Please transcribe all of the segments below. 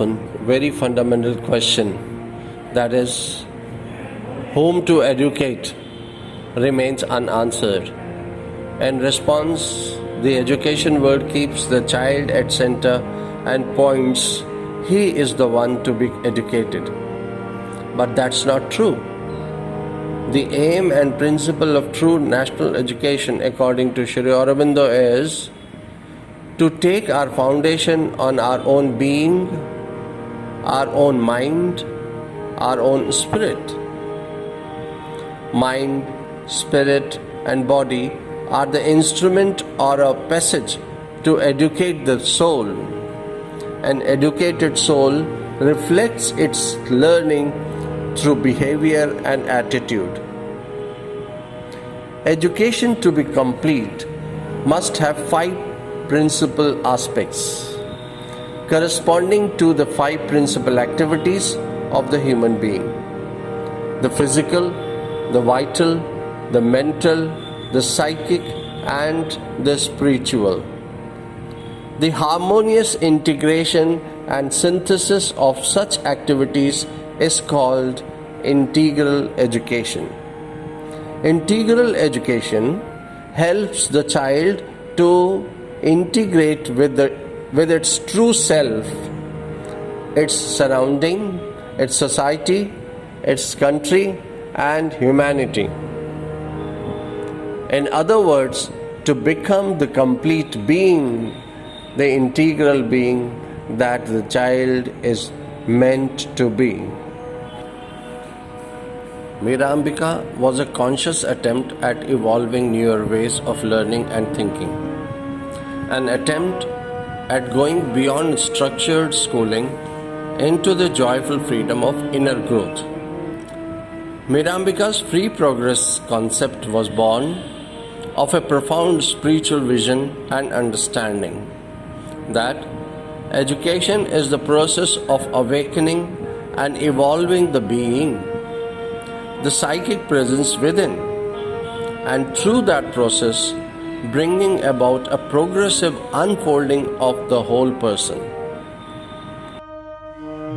often very fundamental question, that is, whom to educate, remains unanswered. In response, the education world keeps the child at center and points he is the one to be educated. But that's not true. The aim and principle of true national education, according to Sri Aurobindo, is to take our foundation on our own being, our own mind, our own spirit. Mind, spirit, and body are the instrument or a passage to educate the soul. An educated soul reflects its learning through behavior and attitude. Education, to be complete, must have 5 principal aspects, corresponding to the 5 principal activities of the human being: the physical, the vital, the mental, the psychic, and the spiritual. The harmonious integration and synthesis of such activities is called integral education. Integral education helps the child to integrate with its true self, its surrounding, its society, its country, and humanity. In other words, to become the complete being, the integral being that the child is meant to be. Mirambika was a conscious attempt at evolving newer ways of learning and thinking, an attempt at going beyond structured schooling into the joyful freedom of inner growth. Mirambika's free progress concept was born of a profound spiritual vision and understanding that education is the process of awakening and evolving the being, the psychic presence within, and through that process bringing about a progressive unfolding of the whole person.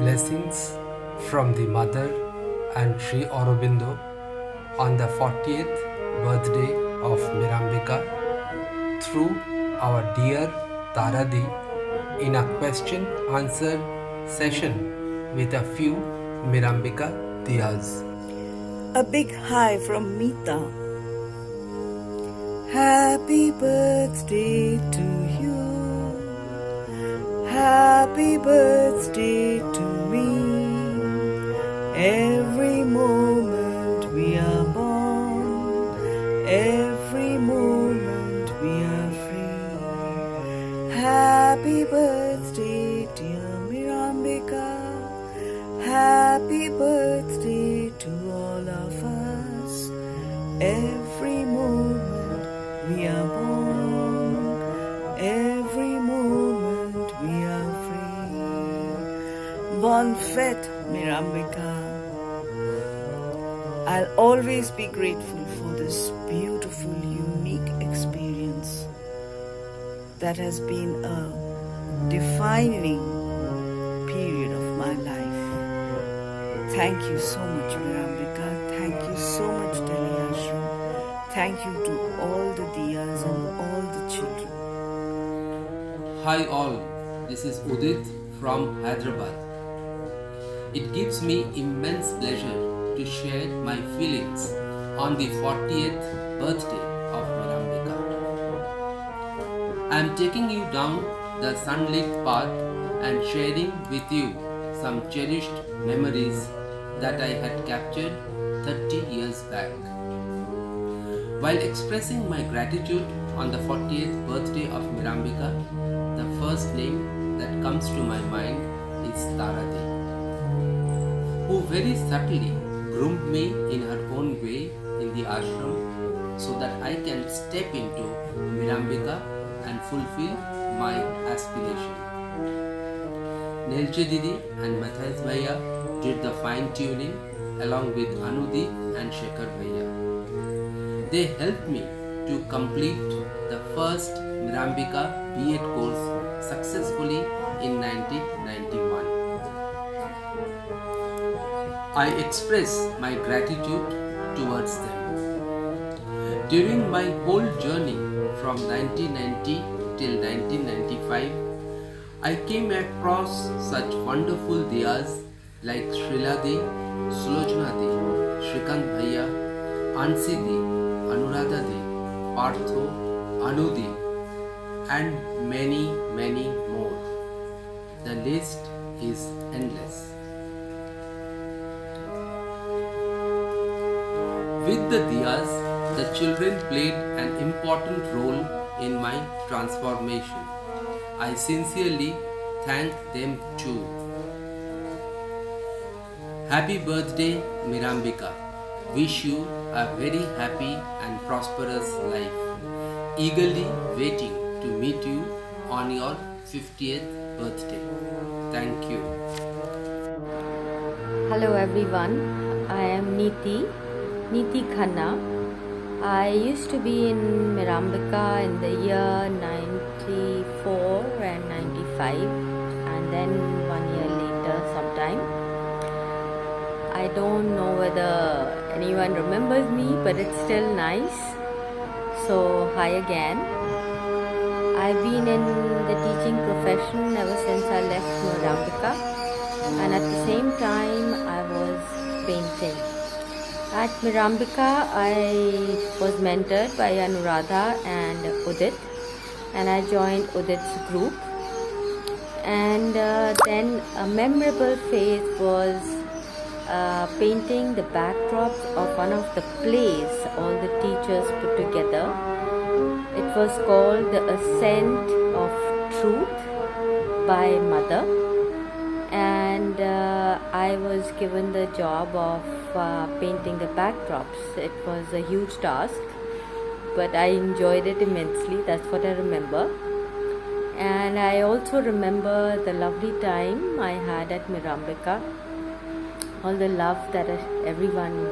Blessings from the Mother and Sri Aurobindo on the 40th birthday of Mirambika through our dear Taradi in a question-answer session with a few Mirambika Diyas. A big hi from Meeta. Happy birthday to you. Happy birthday to me. Every moment we are born, every moment we are free. Happy birthday, dear Mirambika. Happy birthday to all of us. Every moment we are born, every moment we are free. Bonne fête, Mirambika. I'll always be grateful for this beautiful, unique experience that has been a defining period of my life. Thank you so much, Mirambika. Thank you so much, Delhi Ashram. Thank you to all the Diyas and all the children. Hi all, this is Udit from Hyderabad. It gives me immense pleasure to share my feelings on the 40th birthday of Mirambika. I am taking you down the sunlit path and sharing with you some cherished memories that I had captured 30 years back. While expressing my gratitude on the 40th birthday of Mirambika, the first name that comes to my mind is Taradi, who very subtly groomed me in her own way in the ashram so that I can step into Mirambika and fulfill my aspiration. Nelche Didi and Matthias Bhaiya did the fine tuning along with Anudi and Shekhar Bhaiya. They helped me to complete the first Mirambika B.Ed course successfully in 1991. I express my gratitude towards them. During my whole journey from 1990 till 1995, I came across such wonderful diyas like Srila Di, Sulojana Di, Shrikant Bhaiya, Ansi Di, Anuradha Di, Partho, Anu Di, and many, many more. The list is endless. With the diyas, the children played an important role in my transformation. I sincerely thank them too. Happy birthday, Mirambika. Wish you a very happy and prosperous life. Eagerly waiting to meet you on your 50th birthday. Thank you. Hello everyone, I am Neeti Khanna. I used to be in Mirambika in the year 94 and 95 and then 1 year later sometime. I don't know whether anyone remembers me, but it's still nice. So hi again. I've been in the teaching profession ever since I left Mirambika, and at the same time I was painting. At Mirambika, I was mentored by Anuradha and Udit, and I joined Udit's group. And then a memorable phase was painting the backdrops of one of the plays all the teachers put together. It was called The Ascent of Truth by Mother, and I was given the job of painting the backdrops. It was a huge task, but I enjoyed it immensely. That's what I remember. And I also remember the lovely time I had at Mirambika, all the love that everyone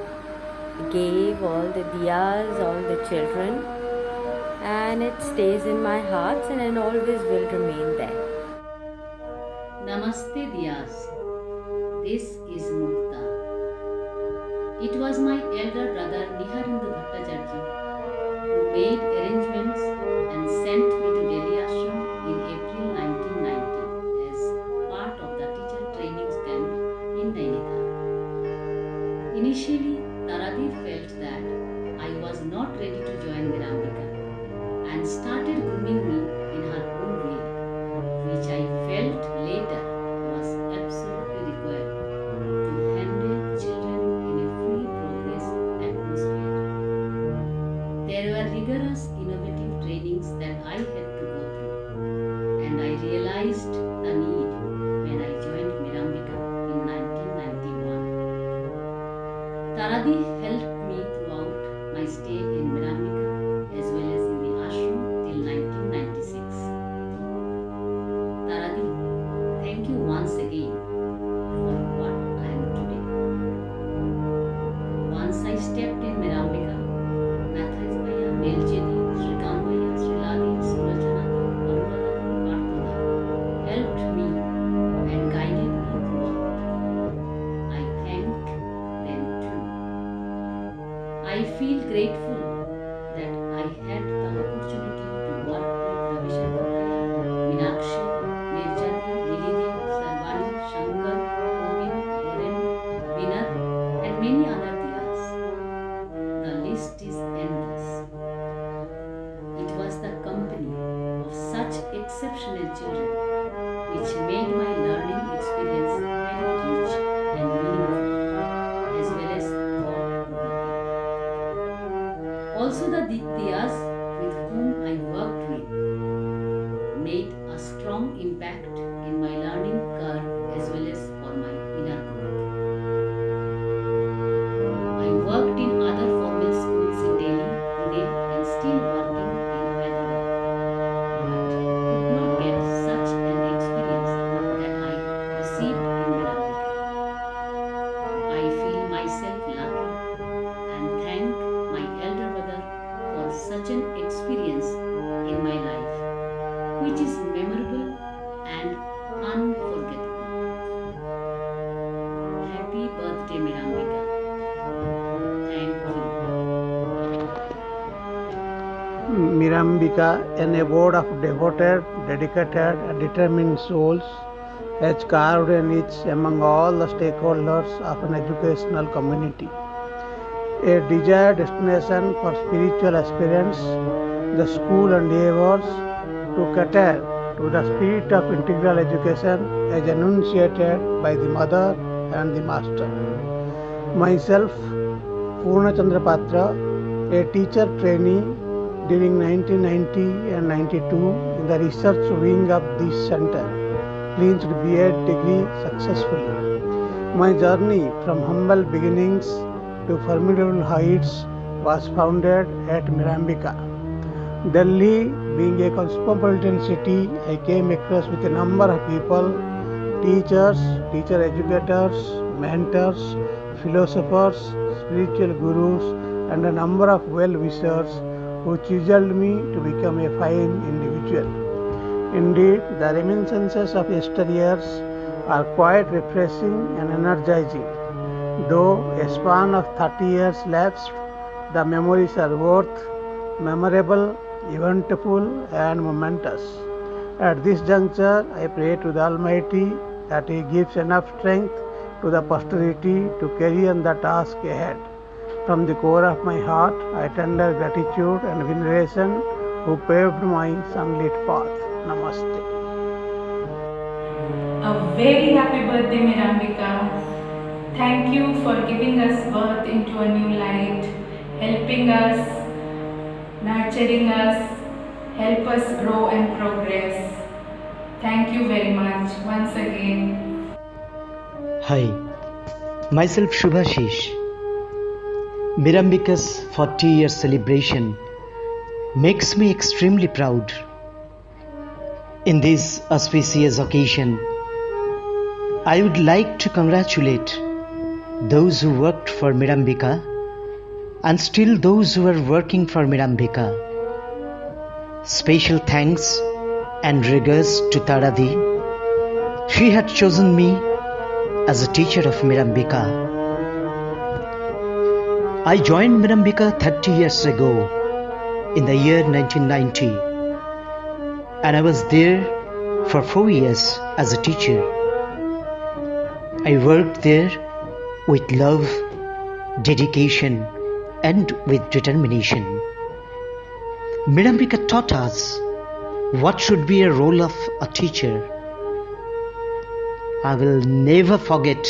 gave, all the diyas, all the children, and it stays in my heart and it always will remain there. Namaste Diyas. This is Mukta. It was my elder brother Niharindu Bhattacharjee who made arrangements and sent me to Delhi Ashram in April 1990 as part of the teacher training camp in Nainital. Initially, Taradi felt that I was not ready to join Mirambika and started grooming me in her own way, which I felt later was absolutely required to handle children in a free progress atmosphere. There were rigorous innovative trainings that I had to go through, and I realized the need when I joined Mirambika in 1991. Taradi helped me throughout my stay in Mirambika as well as in the ashram till 1996. Taradi, thank you once again for what I am today. Once I stepped in Mirambika, Mathais Bhaiya, Neljedi, Shrikant Bhaiya, Sriladi, Sulojana, Anuradha, Parthoda helped me and guided me throughout. I thank them too. I feel grateful that I had the opportunity to work with Ravishankar Bhaiya, Meenakshi, Nirjani, Lilidev, Sarvani, Shankar, Govind, Oren, Vinod, and many other diyas. The list is endless. It was the company of such exceptional children which made my learning experience very rich and meaningful, as well as thought-provoking. Also, the diyas with whom I worked with made a strong impact in my learning curve as well as for my inner growth. I worked in other formal schools in Delhi, Pune, and still working in Hyderabad, but could not get such an experience that I received in Mirambika. I feel myself lucky and thank my elder brother for such Mirambika, an abode of devoted, dedicated, and determined souls, has carved a niche among all the stakeholders of an educational community. A desired destination for spiritual aspirants, the school endeavors to cater to the spirit of integral education as enunciated by the mother and the master. Myself, Purna Chandra Patra, a teacher trainee during 1990 and 92 in the research wing of this center, clinched B.Ed degree successfully. My journey from humble beginnings to formidable heights was founded at Mirambika. Delhi being a cosmopolitan city, I came across with a number of people, teachers, teacher educators, mentors, philosophers, spiritual gurus, and a number of well-wishers who chiseled me to become a fine individual. Indeed, the reminiscences of yesteryears are quite refreshing and energizing. Though a span of 30 years lapsed, the memories are worth, memorable, eventful, and momentous. At this juncture, I pray to the Almighty that He gives enough strength to the posterity to carry on the task ahead. From the core of my heart, I tender gratitude and veneration who paved my sunlit path. Namaste. A very happy birthday, Mirambika. Thank you for giving us birth into a new light, helping us, nurturing us, help us grow and progress. Thank you very much once again. Hi, myself Shubhashish. Mirambika's 40-year celebration makes me extremely proud. In this auspicious occasion, I would like to congratulate those who worked for Mirambika and still those who are working for Mirambika. Special thanks and regards to Taradi. She had chosen me as a teacher of Mirambika. I joined Mirambika 30 years ago in the year 1990, and I was there for 4 years as a teacher. I worked there with love, dedication, and with determination. Mirambika taught us what should be a role of a teacher. I will never forget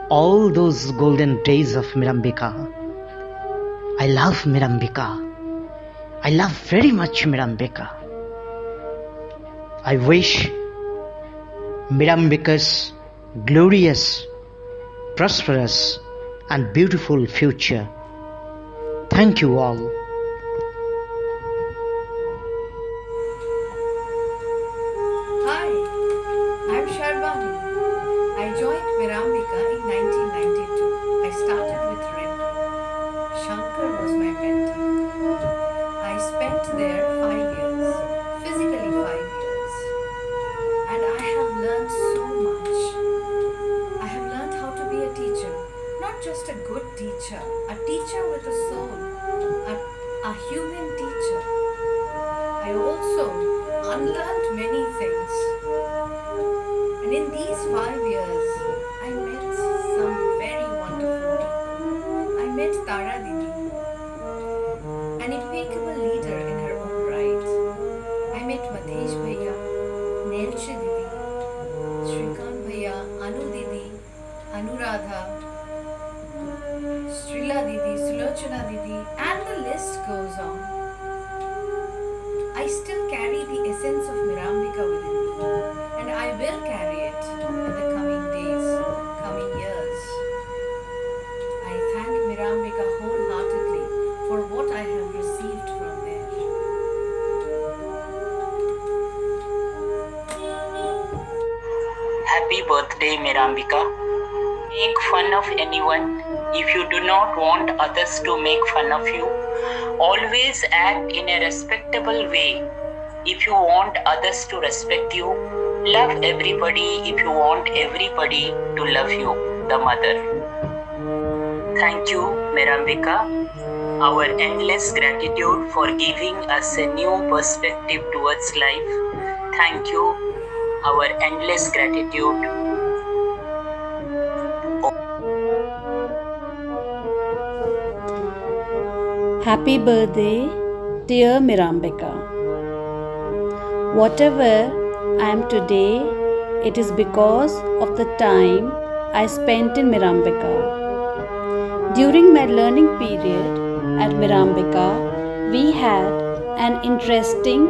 all those golden days of Mirambika. I love Mirambika. I love very much Mirambika. I wish Mirambika's glorious, prosperous, and beautiful future. Thank you all. Hi, I'm Sharbani. I joined Mirambika in 1992. I started with Rendu. Shankar was my mentee. I spent there 5 years, physically 5 years. And I have learned so much. I have learned how to be a teacher. Not just a good teacher, a teacher with a soul, a human teacher. I also unlearned many things. And in these 5 years, I met some very wonderful people. I met Tara Didi, an impeccable leader in her own right. I met Mathesh Bhaiya, Nelchi Didi, Shrikant Bhaiya, Anu Didi, Anuradha, Srila Didi, Sulochana Didi, and the list goes on. I still carry the essence of Mirambika within me, and I will carry it in the coming days, coming years. I thank Mirambika wholeheartedly for what I have received from there. Happy birthday, Mirambika. Make fun of anyone if you do not want others to make fun of you. Always act in a respectable way if you want others to respect you. Love everybody if you want everybody to love you, the mother. Thank you, Mirambika. our endless gratitude for giving us a new perspective towards life. Thank you, our endless gratitude. Happy birthday, dear Mirambika. Whatever I am today, it is because of the time I spent in Mirambika. During my learning period at Mirambika, we had an interesting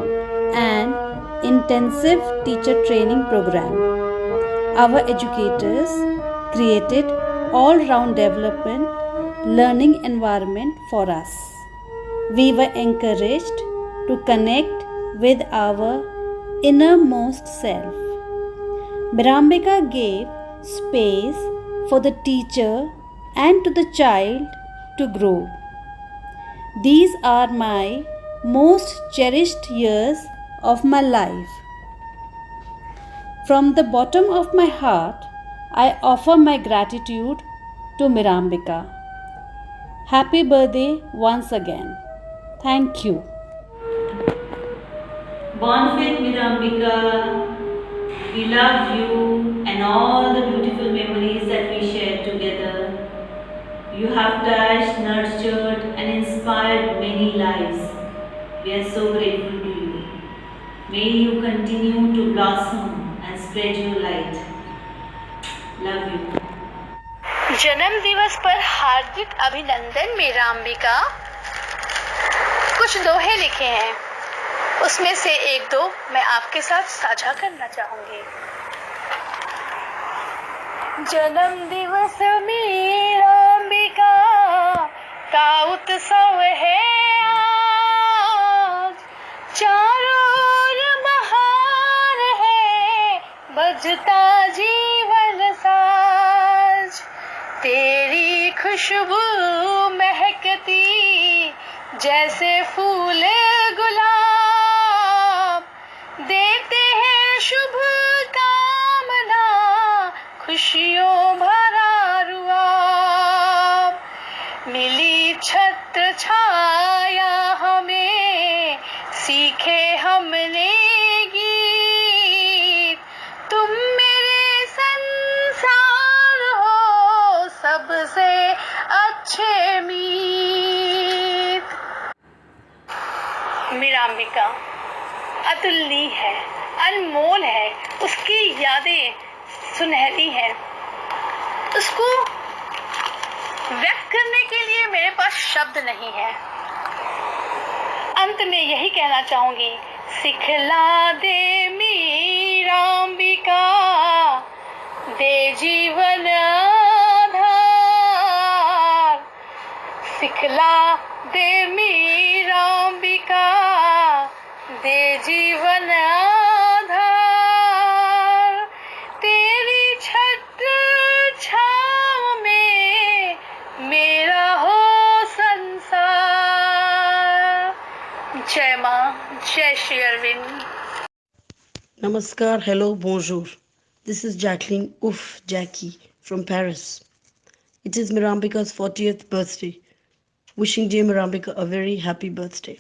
and intensive teacher training program. Our educators created all-round development learning environment for us. We were encouraged to connect with our innermost self. Mirambika gave space for the teacher and to the child to grow. These are my most cherished years of my life. From the bottom of my heart, I offer my gratitude to Mirambika. Happy birthday once again. Thank you. Bonfit Mirambika, we love you and all the beautiful memories that we shared together. You have touched, nurtured and inspired many lives. We are so grateful to you. May you continue to blossom and spread your light. Love you. जन्म दिवस पर हार्दिक अभिनंदन मिराम्बिका। कुछ दोहे लिखे हैं, उसमें से एक दो मैं आपके साथ साझा करना चाहूंगी। जन्म दिवस मिराम्बिका का उत्सव है आज, चारों ओर बहार है, बजता जीवन साज। तेरी खुशबू महकती जैसे फूल गुलाब, देते हैं शुभ कामना, खुशियों भरा रुआब। मिली छत्र छाया हमें, सीखे हमने गीत, तुम मेरे संसार हो सबसे अच्छे मीत। मिराम्बिका अतुलनीय है, अनमोल है, उसकी यादें सुनहरी हैं। उसको व्यक्त करने के लिए मेरे पास शब्द नहीं है। अंत में यही कहना चाहूंगी, सिखला दे मिराम्बिका, दे जीवन आधार। सिखला दे मिराम्बिका, दे जीवन आधार। तेरी छत्र छाँव में मेरा हो संसार। जय माँ, जय Shri Arvind. Namaskar, hello, bonjour. This is Jacqueline Jackie from Paris. It is Mirambika's 40th birthday. Wishing dear Mirambika a very happy birthday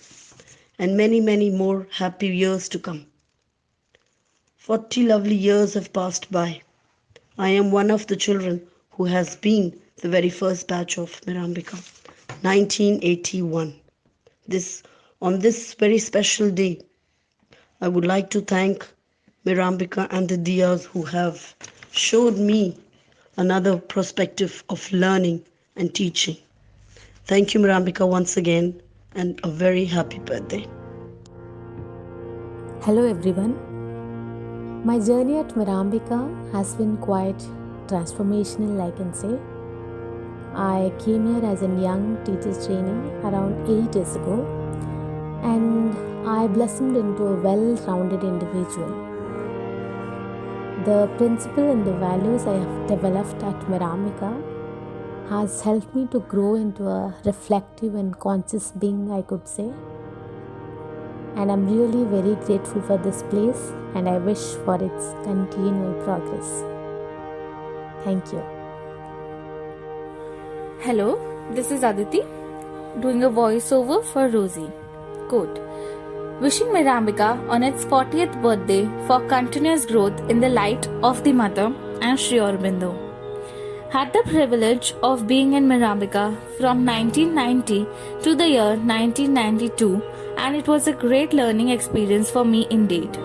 and many, many more happy years to come. 40 lovely years have passed by. I am one of the children who has been the very first batch of Mirambika, 1981. On this very special day, I would like to thank Mirambika and the Diyas who have showed me another perspective of learning and teaching. Thank you, Mirambika, once again, and a very happy birthday. Hello everyone. My journey at Mirambika has been quite transformational, I can say. I came here as a young teacher's trainee around 8 years ago, and I blossomed into a well-rounded individual. The principle and the values I have developed at Mirambika has helped me to grow into a reflective and conscious being, I could say. And I'm really very grateful for this place, and I wish for its continual progress. Thank you. Hello, this is Aditi. doing a voiceover for Rosie. Quote, wishing Mirambika on its 40th birthday for continuous growth in the light of the Mother and Sri Aurobindo. Had the privilege of being in Mirambika from 1990 to the year 1992, and it was a great learning experience for me indeed.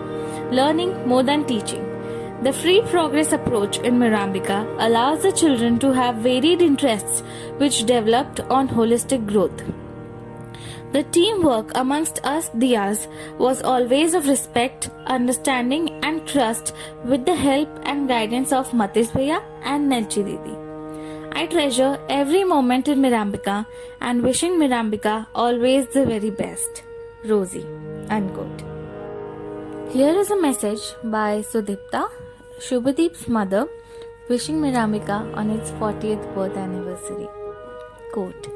Learning more than teaching. The free progress approach in Mirambika allows the children to have varied interests which developed on holistic growth. The teamwork amongst us Diyas was always of respect, understanding and trust with the help and guidance of Matis Bhaiya and Nelchi Didi. I treasure every moment in Mirambika and wishing Mirambika always the very best. Rosie. Unquote. Here is a message by Sudipta, Shubhadeep's mother, wishing Mirambika on its 40th birth anniversary. Quote,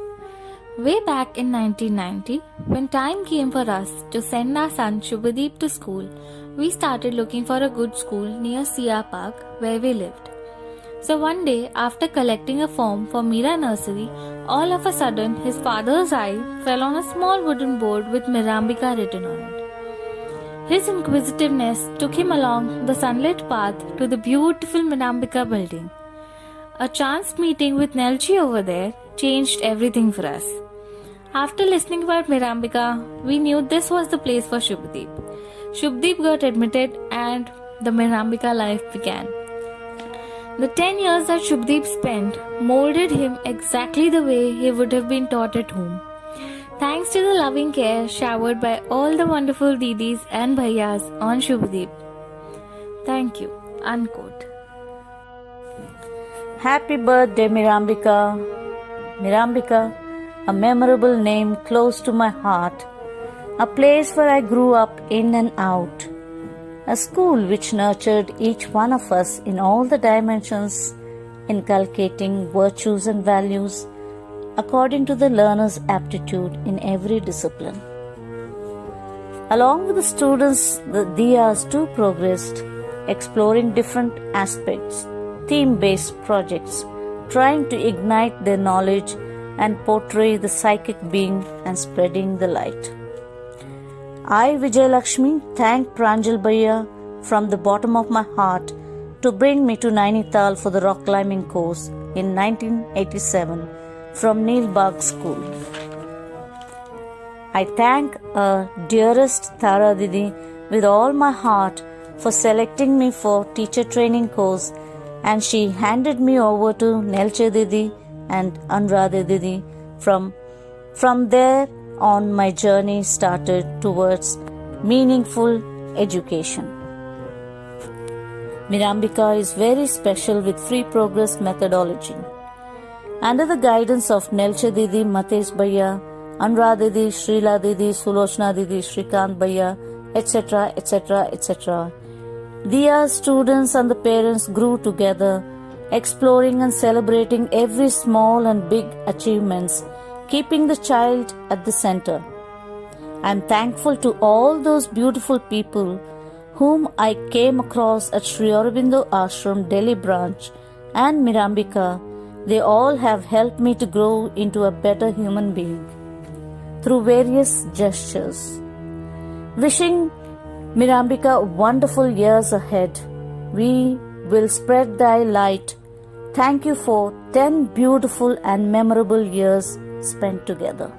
way back in 1990, when time came for us to send our son Shubhadeep to school, we started looking for a good school near Sia Park where we lived. So one day, after collecting a form for Mira Nursery, all of a sudden his father's eye fell on a small wooden board with Mirambika written on it. His inquisitiveness took him along the sunlit path to the beautiful Mirambika building. A chance meeting with Nelchi over there changed everything for us. After listening about Mirambika, we knew this was the place for Shubhadeep. Shubhadeep got admitted and the Mirambika life began. The 10 years that Shubhadeep spent molded him exactly the way he would have been taught at home. Thanks to the loving care showered by all the wonderful Didis and Bhaiyas on Shubhadeep. Thank you. Unquote. Happy birthday, Mirambika. Mirambika, a memorable name close to my heart, a place where I grew up in and out, a school which nurtured each one of us in all the dimensions, inculcating virtues and values according to the learner's aptitude in every discipline. Along with the students, the Diyas too progressed, exploring different aspects, theme-based projects, trying to ignite their knowledge and portray the psychic being and spreading the light. I, Vijayalakshmi, thank Pranjal Bhaiya from the bottom of my heart to bring me to Nainital for the rock climbing course in 1987 from Neil Bagh School. I thank our dearest Tara Didi with all my heart for selecting me for teacher training course, and she handed me over to Nelche Didi and Anuradha Didi. From there on, my journey started towards meaningful education. Mirambika is very special with free progress methodology. Under the guidance of Nelche Didi, Matesh Bhaiya, Anuradha Didi, Srila Didi, Sulochana Didi, Shrikant Bhaiya, etc., etc., etc., Diya's students and the parents grew together, exploring and celebrating every small and big achievements, keeping the child at the center. I am thankful to all those beautiful people whom I came across at Sri Aurobindo Ashram, Delhi branch, and Mirambika. They all have helped me to grow into a better human being through various gestures. Wishing Mirambika wonderful years ahead. We will spread thy light. Thank you for 10 beautiful and memorable years spent together.